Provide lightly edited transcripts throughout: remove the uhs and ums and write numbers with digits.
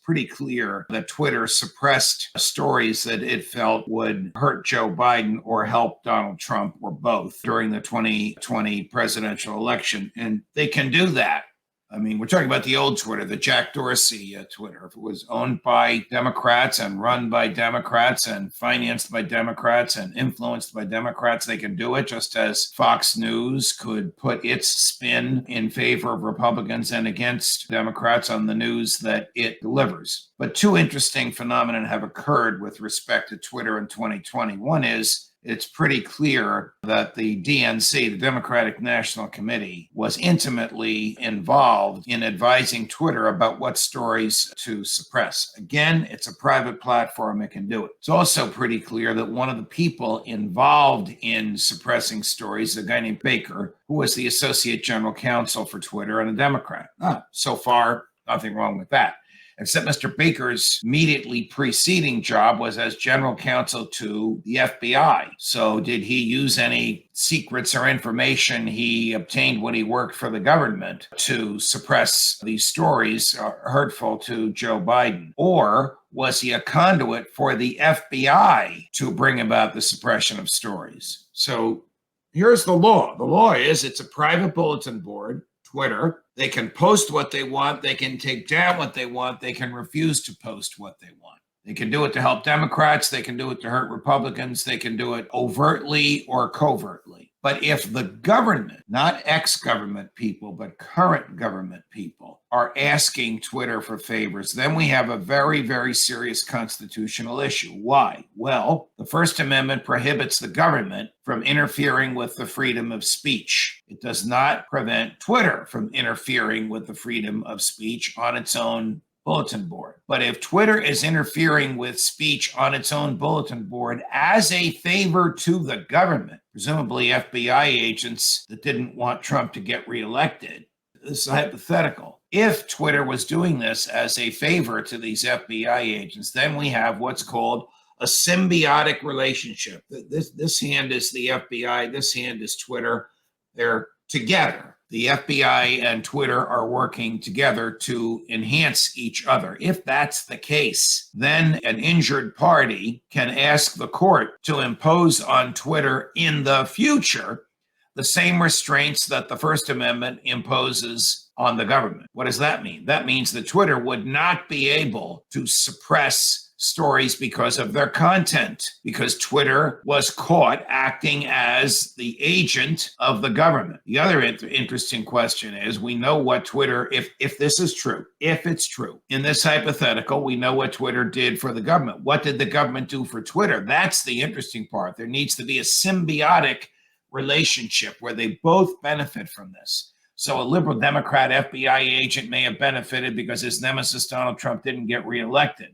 pretty clear that Twitter suppressed stories that it felt would hurt Joe Biden or help Donald Trump or both during the 2020 presidential election. And they can do that. I mean, we're talking about the old Twitter, the Jack Dorsey Twitter. If it was owned by Democrats and run by Democrats and financed by Democrats and influenced by Democrats, they can do it, just as Fox News could put its spin in favor of Republicans and against Democrats on the news that it delivers. But two interesting phenomena have occurred with respect to Twitter in 2020. One is, it's pretty clear that the DNC, the Democratic National Committee, was intimately involved in advising Twitter about what stories to suppress. Again, it's a private platform, it can do it. It's also pretty clear that one of the people involved in suppressing stories is a guy named Baker, who was the Associate General Counsel for Twitter and a Democrat. So far, nothing wrong with that. Except Mr. Baker's immediately preceding job was as general counsel to the FBI. So did he use any secrets or information he obtained when he worked for the government to suppress these stories hurtful to Joe Biden? Or was he a conduit for the FBI to bring about the suppression of stories? So here's the law. The law is it's a private bulletin board, Twitter. They can post what they want. They can take down what they want. They can refuse to post what they want. They can do it to help Democrats. They can do it to hurt Republicans. They can do it overtly or covertly. But if the government, not ex-government people, but current government people, are asking Twitter for favors, then we have a very, very serious constitutional issue. Why? Well, the First Amendment prohibits the government from interfering with the freedom of speech. It does not prevent Twitter from interfering with the freedom of speech on its own bulletin board. But if Twitter is interfering with speech on its own bulletin board as a favor to the government, presumably FBI agents that didn't want Trump to get reelected, this is hypothetical. If Twitter was doing this as a favor to these FBI agents, then we have what's called a symbiotic relationship. This hand is the FBI, this hand is Twitter. They're together. The FBI and Twitter are working together to enhance each other. If that's the case, then an injured party can ask the court to impose on Twitter in the future the same restraints that the First Amendment imposes on the government. What does that mean? That means that Twitter would not be able to suppress stories because of their content, because Twitter was caught acting as the agent of the government. The other interesting question is, we know what Twitter, if this is true, if it's true, in this hypothetical, we know what Twitter did for the government. What did the government do for Twitter? That's the interesting part. There needs to be a symbiotic relationship where they both benefit from this. So a liberal Democrat FBI agent may have benefited because his nemesis Donald Trump didn't get reelected,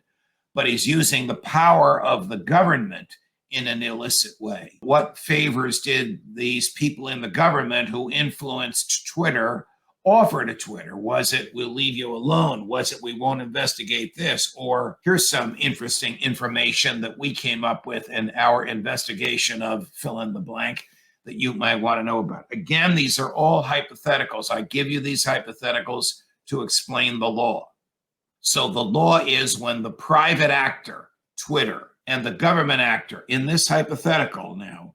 but he's using the power of the government in an illicit way. What favors did these people in the government who influenced Twitter offer to Twitter? Was it, we'll leave you alone? Was it, we won't investigate this? Or here's some interesting information that we came up with in our investigation of fill in the blank that you might want to know about. Again, these are all hypotheticals. I give you these hypotheticals to explain the law. So the law is when the private actor, Twitter, and the government actor, in this hypothetical now,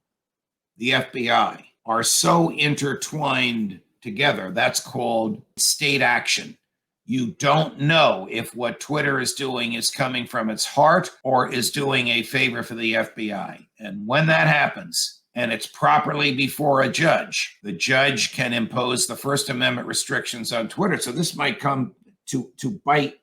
the FBI, are so intertwined together, that's called state action. You don't know if what Twitter is doing is coming from its heart or is doing a favor for the FBI. And when that happens, and it's properly before a judge, the judge can impose the First Amendment restrictions on Twitter. So this might come to bite,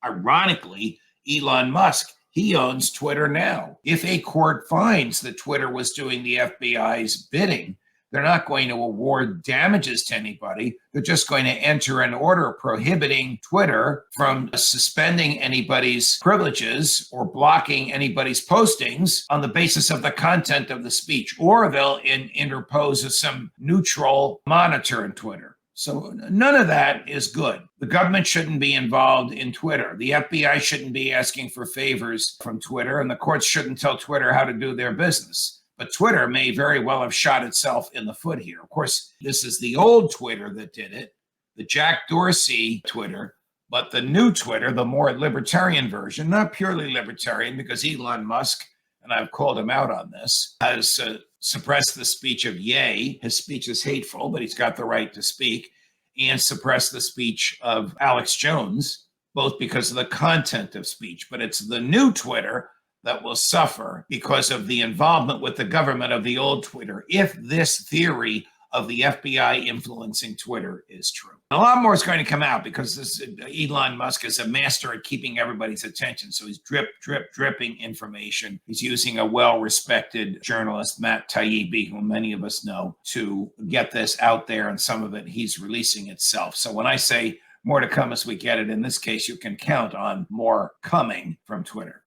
ironically, Elon Musk. He owns Twitter now. If a court finds that Twitter was doing the FBI's bidding, they're not going to award damages to anybody. They're just going to enter an order prohibiting Twitter from suspending anybody's privileges or blocking anybody's postings on the basis of the content of the speech, or they'll interpose some neutral monitor in Twitter. So none of that is good. The government shouldn't be involved in Twitter. The FBI shouldn't be asking for favors from Twitter, and the courts shouldn't tell Twitter how to do their business. But Twitter may very well have shot itself in the foot here. Of course, this is the old Twitter that did it, the Jack Dorsey Twitter. But the new Twitter, the more libertarian version, not purely libertarian, because Elon Musk, and I've called him out on this, has suppressed the speech of Ye. His speech is hateful, but he's got the right to speak, and suppressed the speech of Alex Jones, both because of the content of speech. But it's the new Twitter that will suffer because of the involvement with the government of the old Twitter, if this theory of the FBI influencing Twitter is true. A lot more is going to come out because Elon Musk is a master at keeping everybody's attention. So he's dripping information. He's using a well-respected journalist, Matt Taibbi, who many of us know, to get this out there, and some of it he's releasing itself. So when I say more to come as we get it, in this case, you can count on more coming from Twitter.